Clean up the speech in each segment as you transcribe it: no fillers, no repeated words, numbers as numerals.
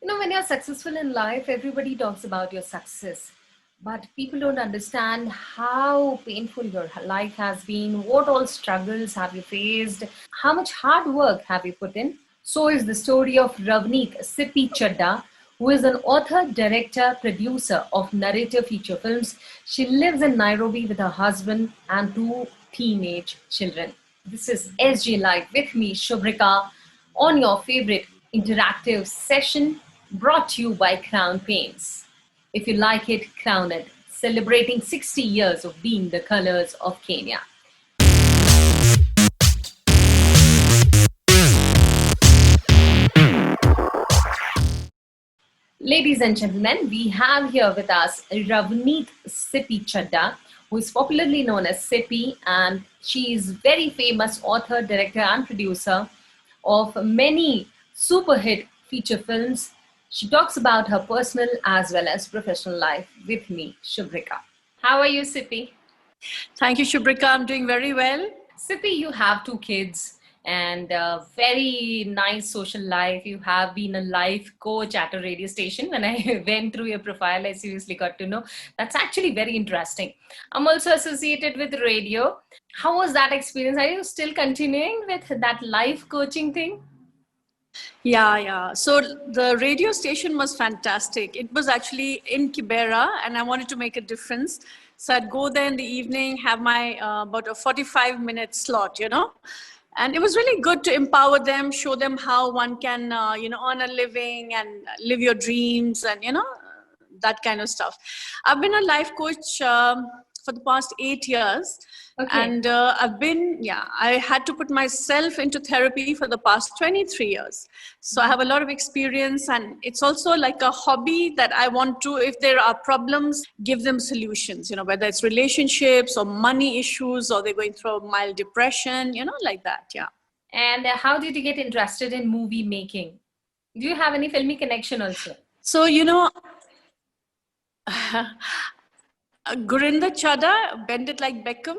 When you're successful in life, everybody talks about your success, but people don't understand how painful your life has been, what all struggles have you faced, how much hard work have you put in. So is the story of Ravneet Sippy Chadha, who is an author, director, producer of narrative feature films. She lives in Nairobi with her husband and two teenage children. This is SG Live with me, Shubhrika, on your favorite interactive session brought to you by Crown Paints. If you like it, crown it. Celebrating 60 years of being the colors of Kenya. Ladies and gentlemen, we have here with us Ravneet Sippy Chadha, who is popularly known as Sippy, and she is very famous author, director, and producer of many super hit feature films. She talks about her personal as well as professional life with me, Shubhrika. How are you, Sippy? Thank you, Shubhrika. I'm doing very well. Sippy, you have two kids and a very nice social life. You have been a life coach at a radio station. When I went through your profile, I seriously got to know. That's actually very interesting. I'm also associated with radio. How was that experience? Are you still continuing with that life coaching thing? Yeah. So the radio station was fantastic. It was actually in Kibera, and I wanted to make a difference. So I'd go there in the evening, have my about a 45-minute slot. And it was really good to empower them, show them how one can, earn a living and live your dreams and, that kind of stuff. I've been a life coach for the past 8 years. Okay. And I had to put myself into therapy for the past 23 years. So I have a lot of experience, and it's also like a hobby that I want to, if there are problems, give them solutions, whether it's relationships or money issues, or they're going through a mild depression, like that. Yeah. And how did you get interested in movie making? Do you have any filmy connection also? So, Gurinder Chadha, Bend It Like Beckham,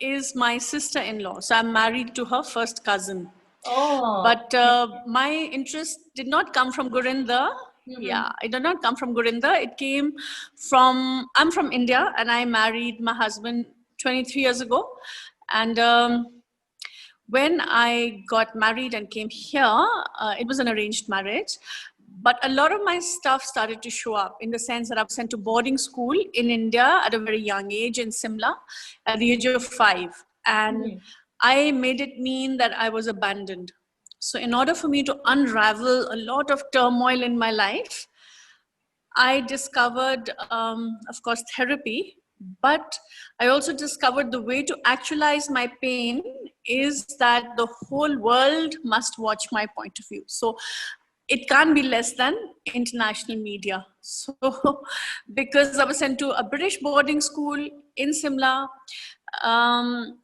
is my sister-in-law. So I'm married to her first cousin. Oh. But my interest did not come from Gurinder. Yeah, it did not come from Gurinder. It came from, I'm from India, and I married my husband 23 years ago. And when I got married and came here, it was an arranged marriage. But a lot of my stuff started to show up in the sense that I was sent to boarding school in India at a very young age in Simla at the age of 5. And I made it mean that I was abandoned. So in order for me to unravel a lot of turmoil in my life, I discovered, of course, therapy, but I also discovered the way to actualize my pain is that the whole world must watch my point of view. So it can't be less than international media. So because I was sent to a British boarding school in Simla, and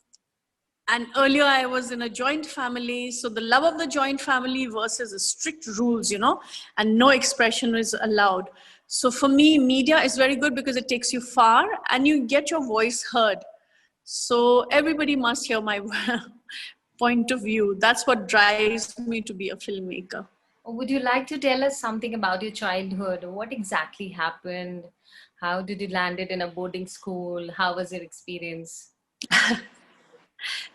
earlier I was in a joint family. So the love of the joint family versus the strict rules, and no expression is allowed. So for me, media is very good because it takes you far and you get your voice heard. So everybody must hear my point of view. That's what drives me to be a filmmaker. Would you like to tell us something about your childhood? What exactly happened? How did you landed in a boarding school? How was your experience?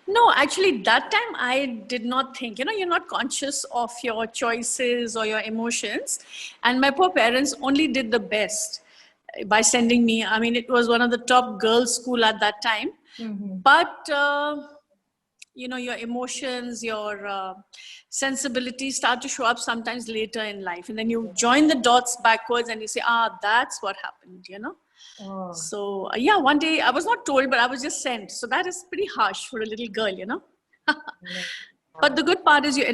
No, actually, that time I did not think, you're not conscious of your choices or your emotions. And my poor parents only did the best by sending me. I mean, it was one of the top girls' school at that time. But, your emotions, your sensibilities start to show up sometimes later in life. And then you join the dots backwards and you say, that's what happened. Oh. So one day I was not told, but I was just sent. So that is pretty harsh for a little girl. But the good part is you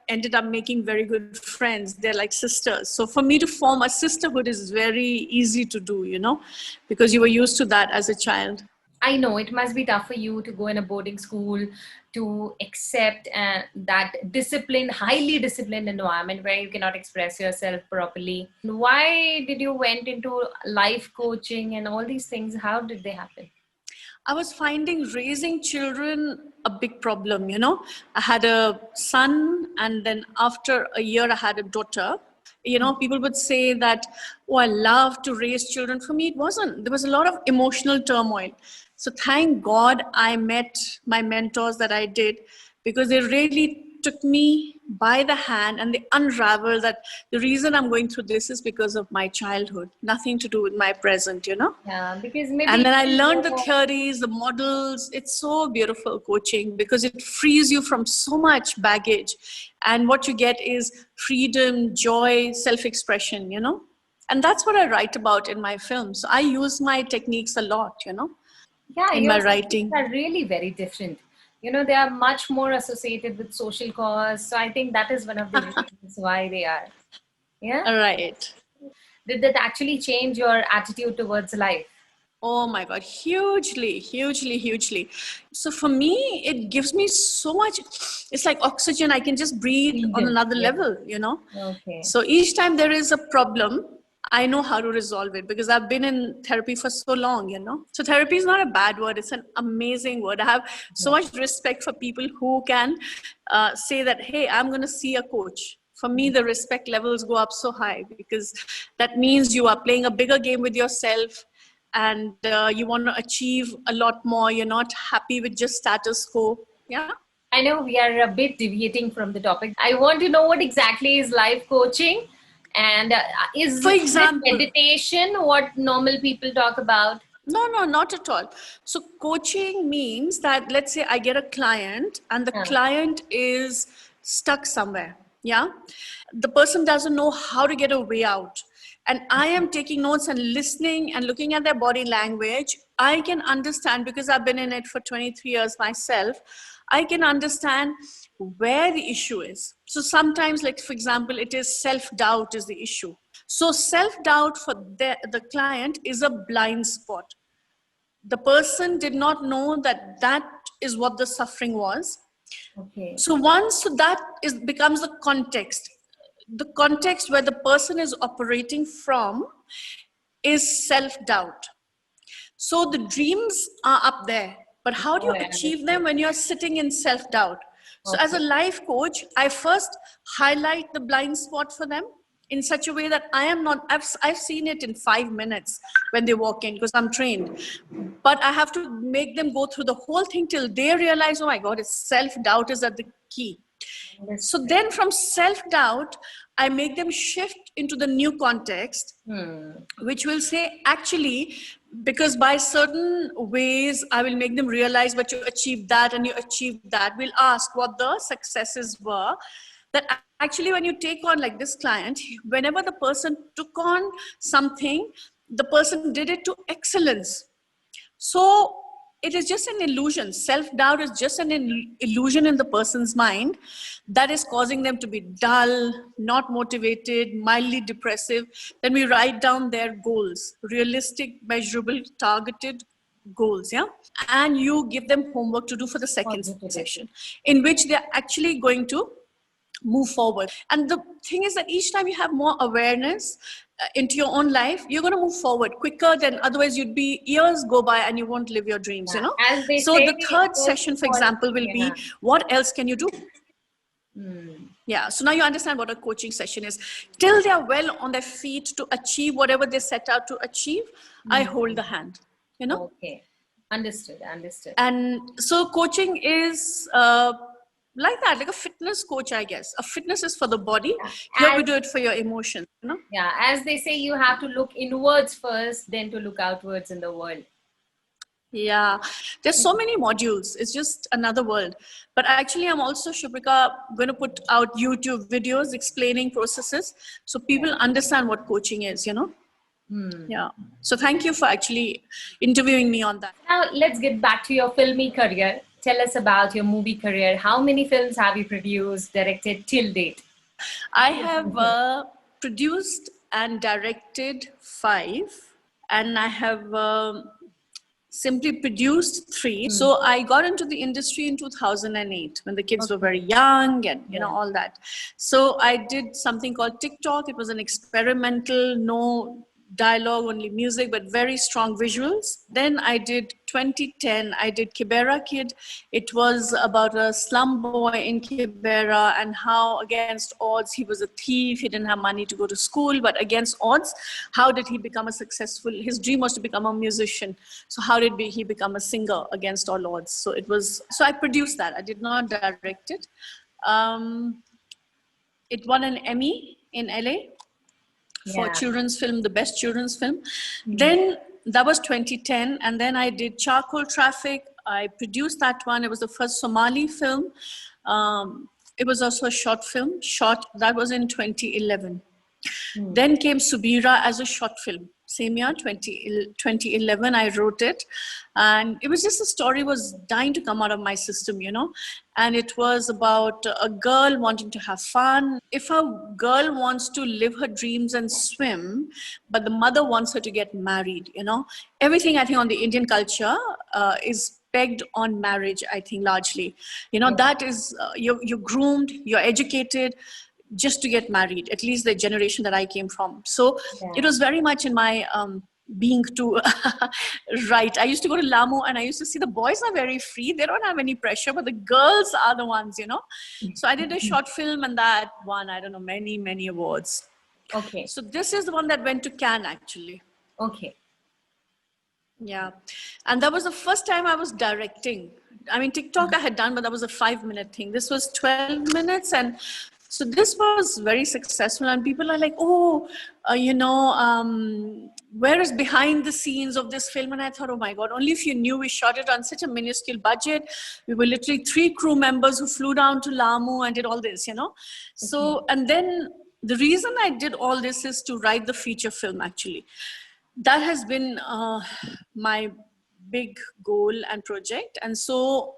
ended up making very good friends. They're like sisters. So for me to form a sisterhood is very easy to do, because you were used to that as a child. I know it must be tough for you to go in a boarding school to accept that disciplined, highly disciplined environment where you cannot express yourself properly. Why did you went into life coaching and all these things? How did they happen? I was finding raising children a big problem. I had a son, and then after a year I had a daughter. People would say that, oh, I love to raise children. For me, it wasn't. There was a lot of emotional turmoil. So thank God I met my mentors that I did, because they really took me by the hand and they unraveled that the reason I'm going through this is because of my childhood, nothing to do with my present. Yeah, because maybe And then I you learned the know, theories, the models. It's so beautiful coaching because it frees you from so much baggage. And what you get is freedom, joy, self-expression. And that's what I write about in my films. So I use my techniques a lot, yeah, in your my subjects writing. are really very different. They are much more associated with social cause. So I think that is one of the reasons why they are. Yeah. All right. Did that actually change your attitude towards life? Oh my God, hugely, hugely, hugely. So for me, it gives me so much, it's like oxygen. I can just breathe on Freedom. another Yeah. level. Okay. So each time there is a problem, I know how to resolve it because I've been in therapy for so long. So therapy is not a bad word. It's an amazing word. I have so much respect for people who can say that, hey, I'm going to see a coach. For me, the respect levels go up so high because that means you are playing a bigger game with yourself, and you want to achieve a lot more. You're not happy with just status quo. Yeah. I know we are a bit deviating from the topic. I want to know what exactly is life coaching, and For is it example, meditation? What normal people talk about? no, no, not at all. So coaching means that, let's say I get a client and the Yeah. client is stuck somewhere. Yeah. The person doesn't know how to get a way out. And I am taking notes and listening and looking at their body language. I can understand, because I've been in it for 23 years myself, I can understand where the issue is. So sometimes, like for example, it is self-doubt is the issue. So self-doubt for the client is a blind spot. The person did not know that that is what the suffering was. Okay. So once that becomes the context where the person is operating from is self-doubt. So the dreams are up there, but how do Oh, you I achieve them understood. when you're sitting in self-doubt? So as a Okay. life coach, I first highlight the blind spot for them in such a way that I am not, I've seen it in 5 minutes when they walk in because I'm trained. But I have to make them go through the whole thing till they realize, oh my God, it's self-doubt is at the key. So Understood. then from self-doubt, I make them shift into the new context, Hmm. which will say, actually, because by certain ways, I will make them realize, but you achieved that and you achieved that. We'll ask what the successes were. That actually, when you take on like this client, whenever the person took on something, the person did it to excellence. So it is just an illusion. Self-doubt is just an illusion in the person's mind that is causing them to be dull, not motivated, mildly depressive. Then we write down their goals, realistic, measurable, targeted goals, yeah? And you give them homework to do for the second Positivity. session, in which they're actually going to move forward. And the thing is that each time you have more awareness into your own life, you're going to move forward quicker than otherwise you'd be years go by and you won't live your dreams, Yeah. As they So say, the third first session, of for all, example, will yeah. be, what else can you do? Hmm. Yeah, so now you understand what a coaching session is. Till they are well on their feet to achieve whatever they set out to achieve, I hold the hand. Okay. Understood. Understood. And so coaching is like that, like a fitness coach, I guess. A fitness is for the body. Yeah. Here we As do it for your emotions. yeah, as they say, you have to look inwards first, then to look outwards in the world. Yeah, there's so many modules. It's just another world. But actually, I'm also, Shubhrika, going to put out YouTube videos explaining processes so people understand what coaching is. Hmm. Yeah. So thank you for actually interviewing me on that. Now, let's get back to your filmy career. Tell us about your movie career. How many films have you produced, directed till date? I have produced and directed 5, and I have simply produced 3. Hmm. So I got into the industry in 2008 when the kids were very Okay. young and Yeah. all that. So I did something called TikTok. It was an experimental, no dialogue, only music, but very strong visuals. Then I did 2010, I did Kibera Kid. It was about a slum boy in Kibera and how against odds he was a thief, he didn't have money to go to school, but against odds, how did he become a successful, his dream was to become a musician. So how did he become a singer against all odds? So it was, so I produced that. I did not direct it. Um, it won an Emmy in LA for Yeah. children's film, the best children's film. Then that was 2010, and then I did Charcoal Traffic. I produced that one. It was the first Somali film. It was also a short film. Shot that was in 2011. Then came Subira as a short film. Same year, 2011, I wrote it. And it was just, the story was dying to come out of my system, you know. And it was about a girl wanting to have fun. If a girl wants to live her dreams and swim, but the mother wants her to get married, you know. Everything, I think, on the Indian culture is pegged on marriage, I think, largely. You know, that is, you're groomed, you're educated, just to get married, at least the generation that I came from. So it was very much in my being to write. I used to go to Lamu and I used to see the boys are very free. They don't have any pressure, but the girls are the ones, you know. So I did a short film and that won, I don't know, many, many awards. Okay. So this is the one that went to Cannes, actually. Okay. Yeah. And that was the first time I was directing. I mean, TikTok I had done, but that was a 5-minute thing. This was 12 minutes. And so this was very successful. And people are like, oh, where is behind the scenes of this film? And I thought, oh my God, only if you knew we shot it on such a minuscule budget. We were literally 3 crew members who flew down to Lamu and did all this, you know. So, and then the reason I did all this is to write the feature film, actually. That has been my big goal and project. And so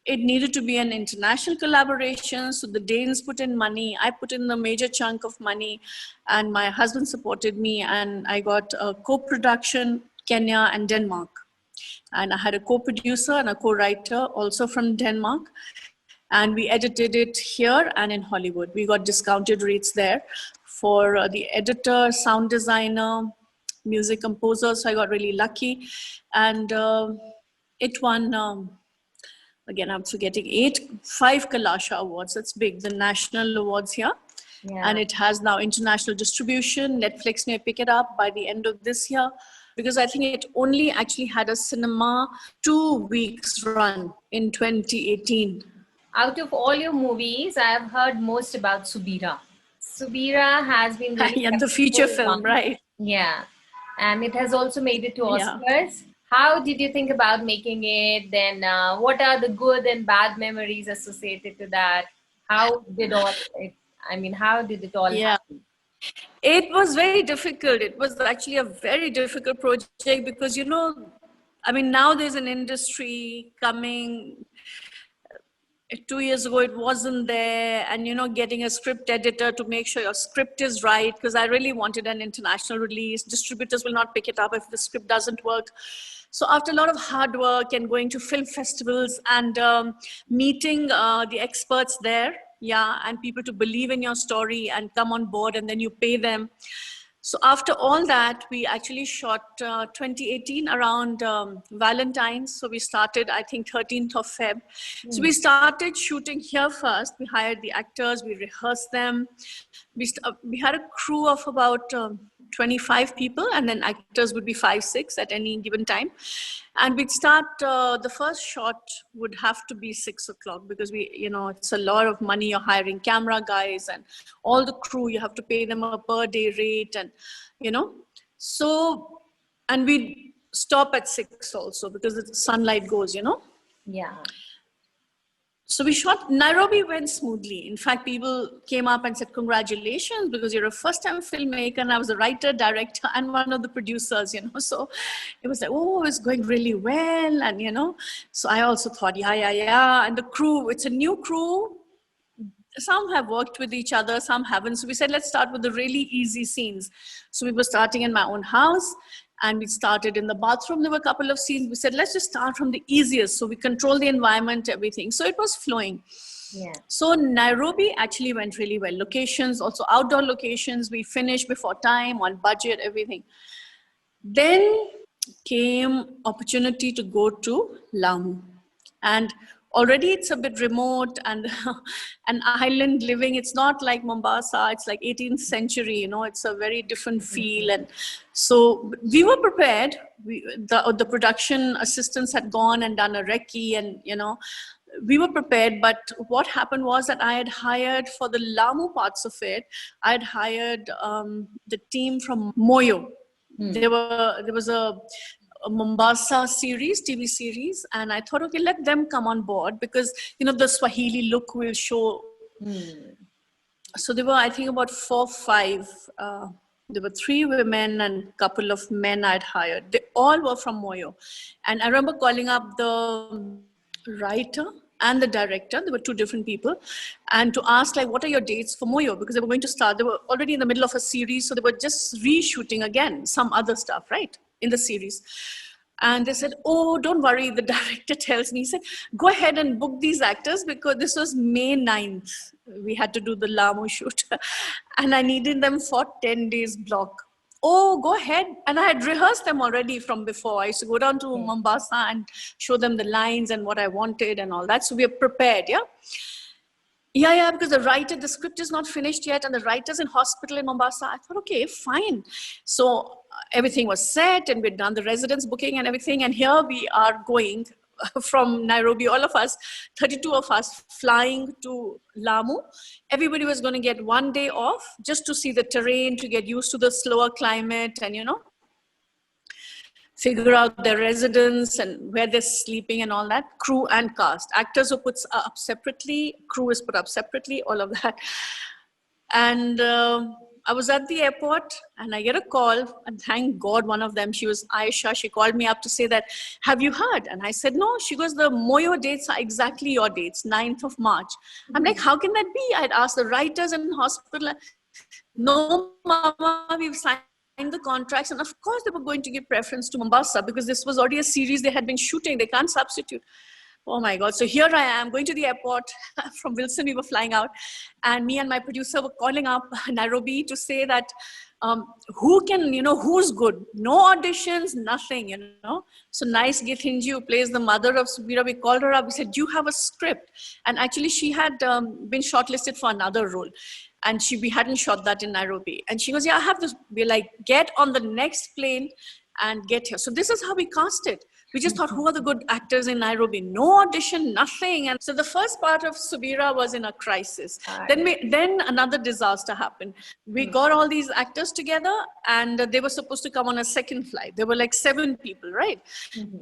it needed to be an international collaboration. So the Danes put in money, I put in the major chunk of money, and my husband supported me, and I got a co-production, Kenya and Denmark. And I had a co-producer and a co-writer also from Denmark. And we edited it here and in Hollywood. We got discounted rates there for the editor, sound designer, music composer. So I got really lucky. And it won, again, I'm forgetting, 5 Kalasha awards. That's big, the national awards here. Yeah. And it has now international distribution. Netflix may pick it up by the end of this year, because I think it only actually had a cinema 2 weeks run in 2018. Out of all your movies, I have heard most about Subira. Subira has been really the feature film, right? Yeah. And it has also made it to Oscars. Yeah. How did you think about making it? Then what are the good and bad memories associated to that? How did how did it all happen? It was very difficult. It was actually a very difficult project because, you know, I mean, now there's an industry coming. 2 years ago, it wasn't there. And, you know, getting a script editor to make sure your script is right, because I really wanted an international release. Distributors will not pick it up if the script doesn't work. So after a lot of hard work and going to film festivals and meeting the experts there, and people to believe in your story and come on board, and then you pay them. So after all that, we actually shot 2018 around Valentine's. So we started, I think, 13th of Feb. So we started shooting here first. We hired the actors, we rehearsed them. We had a crew of about 25 people, and then actors would be 5, 6 at any given time. And we'd start, the first shot would have to be 6 o'clock because it's a lot of money. You're hiring camera guys and all the crew, you have to pay them a per day rate, and, so, and we stop at 6 also because the sunlight goes, Yeah. So we shot. Nairobi went smoothly. In fact, people came up and said, congratulations, because you're a first-time filmmaker. And I was a writer, director, and one of the producers, So it was like, oh, it's going really well. And, so I also thought, yeah. And the crew, it's a new crew. Some have worked with each other, some haven't. So we said, let's start with the really easy scenes. So we were starting in my own house. And we started in the bathroom. There were a couple of scenes. We said, let's just start from the easiest. So we control the environment, everything. So it was flowing. Yeah. So Nairobi actually went really well. Locations, also outdoor locations, we finished before time, on budget, everything. Then came opportunity to go to Lamu. And already it's a bit remote and an island living. It's not like Mombasa, it's like 18th century, it's a very different feel. And so we were prepared. The production assistants had gone and done a recce, and we were prepared. But what happened was that I had hired for the Lamu parts of it, I had hired the team from Moyo. There was a Mombasa series, TV series, and I thought, okay, let them come on board, because the Swahili look will show. So there were, I think, about 4, 5. There were 3 women and a couple of men I'd hired. They all were from Moyo, and I remember calling up the writer and the director. There were 2 different people, and to ask, like, what are your dates for Moyo, because they were going to start. They were already in the middle of a series, so they were just reshooting again some other stuff, right, in the series. And they said, oh, don't worry. The director tells me, he said, go ahead and book these actors, because this was May 9th. We had to do the Lamu shoot. And I needed them for 10 days block. Oh, go ahead. And I had rehearsed them already from before. I used to go down to Mombasa and show them the lines and what I wanted and all that. So we are prepared, yeah? Yeah, because the script is not finished yet, and the writer's in hospital in Mombasa. I thought, okay, fine. So everything was set, and we'd done the residence booking and everything. And here we are going from Nairobi, all of us, 32 of us, flying to Lamu. Everybody was going to get 1 day off just to see the terrain, to get used to the slower climate, and, figure out their residence and where they're sleeping and all that. Crew and cast. Actors are put up separately, crew is put up separately, all of that. And I was at the airport and I get a call, and thank God one of them, she was Aisha, she called me up to say that, have you heard? And I said, no. She goes, the Moyo dates are exactly your dates, 9th of March. I'm like, how can that be? I'd asked the writers in hospital. No, Mama, we've signed the contracts, and of course they were going to give preference to Mombasa, because this was already a series they had been shooting. They can't substitute. Oh my God. So here I am going to the airport from Wilson. We were flying out, and me and my producer were calling up Nairobi to say that who can, who's good? No auditions, nothing, So Nice Githinji, who plays the mother of Subira, we called her up. We said, do you have a script? And actually she had been shortlisted for another role. And we hadn't shot that in Nairobi. And she goes, yeah, I have this. We're like, get on the next plane and get here. So this is how we cast it. We just thought, who are the good actors in Nairobi? No audition, nothing. And so the first part of Subira was in a crisis. Then another disaster happened. We got all these actors together, and they were supposed to come on a second flight. There were like 7 people, right?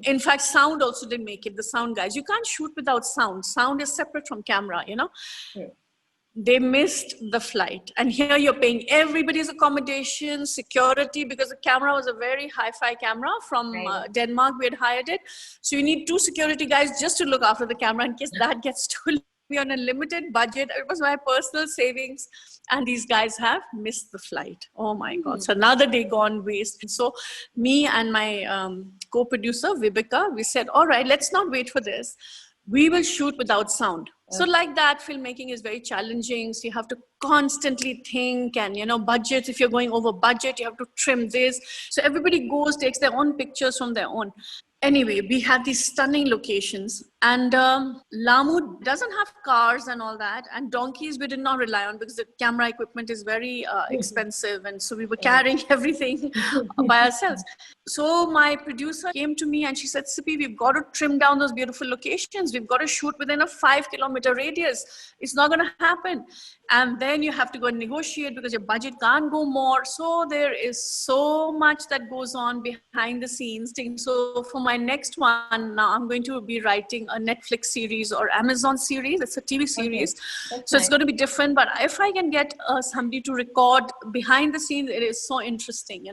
In fact, sound also didn't make it, the sound guys. You can't shoot without sound. Sound is separate from camera, They missed the flight, and here you're paying everybody's accommodation, security, because the camera was a very hi-fi camera from Denmark. We had hired it, so you need 2 security guys just to look after the camera in case that gets stolen. We on a limited budget. It was my personal savings, and these guys have missed the flight. Oh my God! So another day gone waste. So me and my co-producer Vibeka, we said, all right, let's not wait for this. We will shoot without sound. So like that, filmmaking is very challenging. So you have to constantly think, and, budgets. If you're going over budget, you have to trim this. So everybody takes their own pictures from their own. Anyway, we had these stunning locations, and Lamu doesn't have cars and all that, and donkeys we did not rely on, because the camera equipment is very expensive, and so we were carrying everything by ourselves. So my producer came to me and she said, Sippy, we've got to trim down those beautiful locations. We've got to shoot within a 5-kilometer radius. It's not going to happen. And then you have to go and negotiate, because your budget can't go more. So there is so much that goes on behind the scenes. So for my next one, now I'm going to be writing a Netflix series or Amazon series. It's a TV series. Okay. So it's going to be different. But if I can get somebody to record behind the scenes, it is so interesting,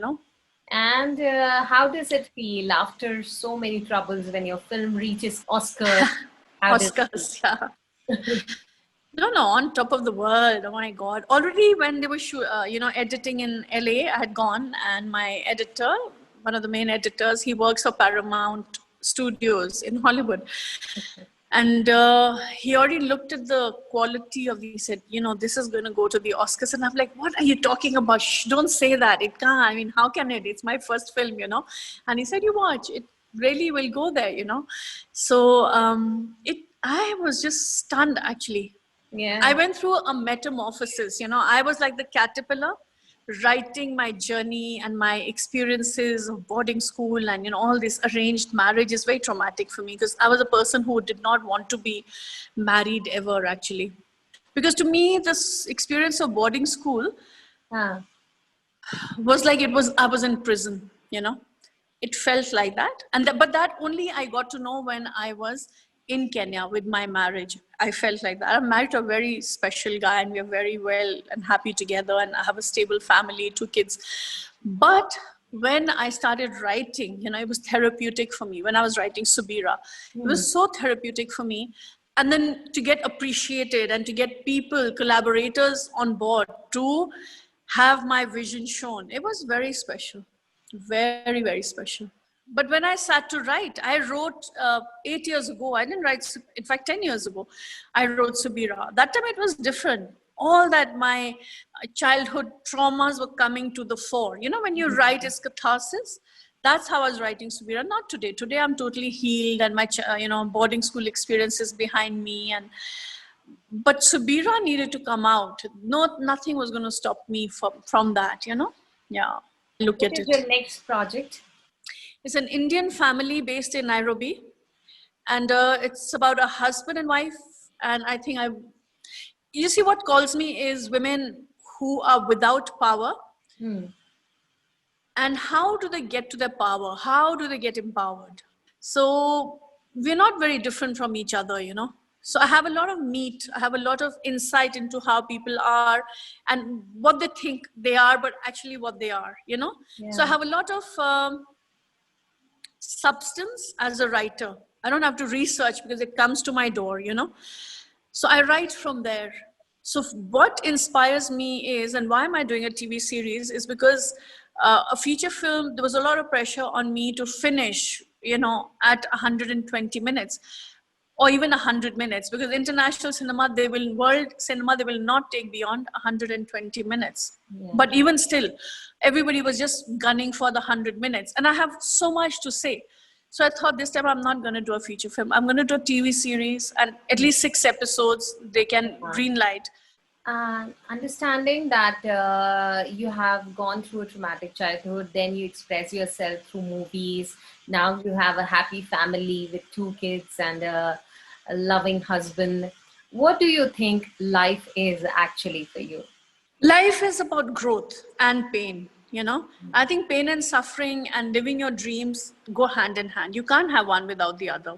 And how does it feel after so many troubles when your film reaches Oscars? Oscars, yeah. No, on top of the world. Oh my God. Already when they were, editing in LA, I had gone, and my editor, one of the main editors, he works for Paramount Studios in Hollywood. And he already looked at the quality of the, he said, this is going to go to the Oscars. And I'm like, what are you talking about? Shh, don't say that. It can't. I mean, how can it? It's my first film. And he said, you watch. It really will go there. So I was just stunned, actually. I Yeah. went through a metamorphosis. I was like the caterpillar, writing my journey and my experiences of boarding school, and all this arranged marriage is very traumatic for me, because I was a person who did not want to be married ever, actually. Because to me, this experience of boarding school Huh. was like I was in prison. It felt like that. And but that only I got to know when I was in Kenya with my marriage. I felt like that. I'm married to a very special guy, and we are very well and happy together, and I have a stable family, 2 kids. But when I started writing, it was therapeutic for me. When I was writing Subira, it Hmm. was so therapeutic for me. And then to get appreciated and to get people, collaborators on board to have my vision shown, it was very special. Very, very special. But when I sat to write, I wrote 8 years ago. I didn't write, in fact, 10 years ago, I wrote Subira. That time it was different. All that my childhood traumas were coming to the fore. When you write, it's catharsis. That's how I was writing Subira. Not today. Today I'm totally healed, and my boarding school experience is behind me. But Subira needed to come out. No, nothing was going to stop me from that. Yeah. Look What at is it. your next project? It's an Indian family based in Nairobi, and it's about a husband and wife. And I think you see, what calls me is women who are without power, Hmm. and how do they get to their power? How do they get empowered? So we're not very different from each other. So I have a lot of meat, I have a lot of insight into how people are and what they think they are, but actually what they are. So I Yeah. have a lot of substance as a writer. I don't have to research because it comes to my door. So I write from there. So what inspires me is, and why am I doing a TV series, is because a feature film, there was a lot of pressure on me to finish at 120 minutes or even 100 minutes, because international cinema, world cinema, they will not take beyond 120 minutes. Yeah. But even still, everybody was just gunning for the 100 minutes. And I have so much to say. So I thought, this time I'm not going to do a feature film. I'm going to do a TV series, and at least 6 episodes they can Yeah. green light. Understanding that you have gone through a traumatic childhood, then you express yourself through movies. Now you have a happy family with 2 kids and a loving husband. What do you think life is actually for you? Life is about growth and pain. I think pain and suffering and living your dreams go hand in hand. You can't have one without the other.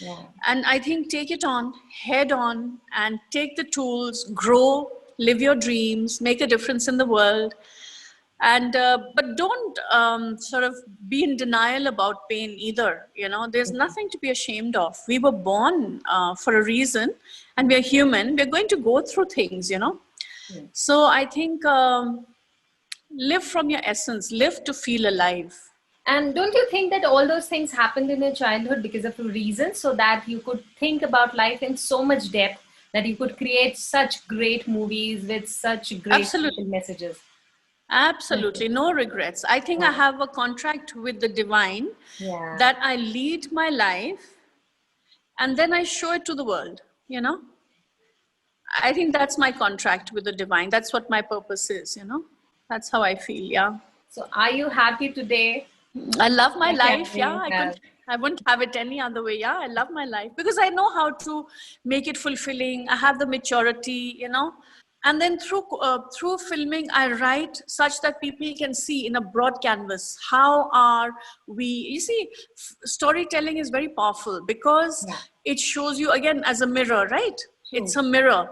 Yeah. And I think take it on, head on, and take the tools, grow, live your dreams, make a difference in the world. And but don't sort of be in denial about pain either. There's nothing to be ashamed of. We were born for a reason, and we're human. We're going to go through things. Yeah. So I think live from your essence, live to feel alive. And don't you think that all those things happened in your childhood because of a reason, so that you could think about life in so much depth that you could create such great movies with such great Absolutely. social messages? Absolutely. No regrets. I think I have a contract with the divine Yeah. that I lead my life and then I show it to the world. I think that's my contract with the divine. That's what my purpose is. That's how I feel. Yeah. So, are you happy today? I love my I can life. Yeah. really have. I wouldn't have it any other way. Yeah. I love my life because I know how to make it fulfilling. I have the maturity. And then through filming, I write such that people can see in a broad canvas how are we. You see, storytelling is very powerful because Yeah. it shows you again as a mirror, right? It's True. a mirror.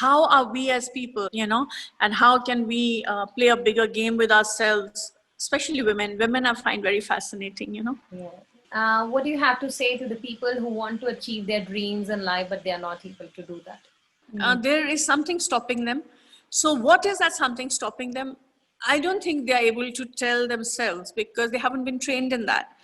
How are we as people, and how can we play a bigger game with ourselves, especially women I find very fascinating. Yeah. What do you have to say to the people who want to achieve their dreams in life, but they are not able to do that? There is something stopping them. So what is that something stopping them? I don't think they are able to tell themselves because they haven't been trained in that.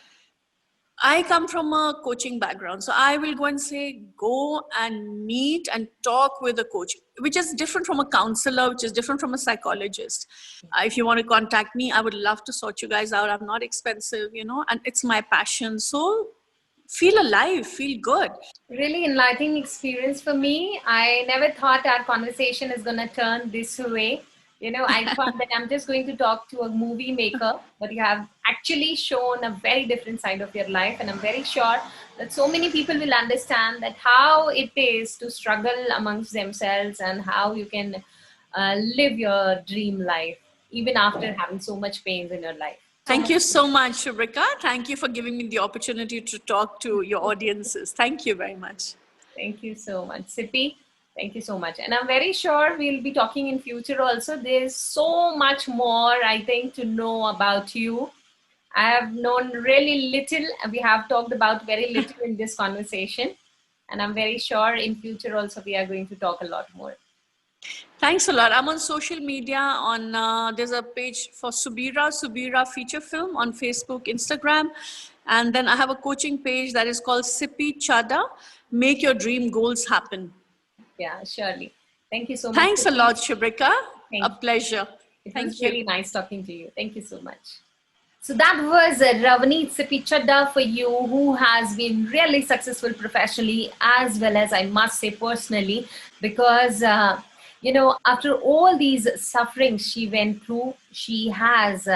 I come from a coaching background. So I will go and say, go and meet and talk with a coach, which is different from a counselor, which is different from a psychologist. If you want to contact me, I would love to sort you guys out. I'm not expensive, and it's my passion. So feel alive, feel good. Really enlightening experience for me. I never thought our conversation is going to turn this way. I thought that I'm just going to talk to a movie maker, but you have actually shown a very different side of your life. And I'm very sure that so many people will understand that how it is to struggle amongst themselves and how you can live your dream life, even after having so much pains in your life. So Thank much. you so much, Shubhrika. Thank you for giving me the opportunity to talk to your audiences. Thank you very much. Thank you so much, Sippy. Thank you so much. And I'm very sure we'll be talking in future also. There's so much more, I think, to know about you. I have known really little, and we have talked about very little in this conversation. And I'm very sure in future also we are going to talk a lot more. Thanks a lot. I'm on social media. There's a page for Subira feature film on Facebook, Instagram, and then I have a coaching page that is called Sippy Chadha. Make your dream goals happen. Yeah, surely. Thank you so much, Thanks a Sippy. lot, Shubhrika. A Thank you. pleasure. It was Thank you. really nice talking to you. Thank you so much. So that was Ravneet Sippy Chadha for you, who has been really successful professionally as well as, I must say, personally, because after all these sufferings she went through, she has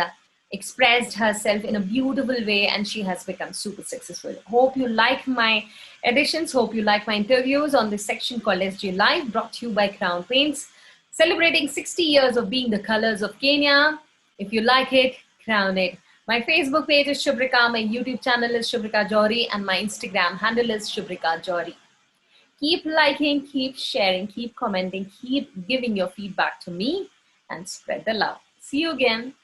expressed herself in a beautiful way and she has become super successful. Hope you like my editions. Hope you like my interviews on this section called SG Live, brought to you by Crown Paints, celebrating 60 years of being the colors of Kenya. If you like it, crown it. My Facebook page is Shubhrika, my YouTube channel is Shubhrika Jory, and my Instagram handle is Shubhrika Jory. Keep liking, keep sharing, keep commenting, keep giving your feedback to me, and spread the love. See you again.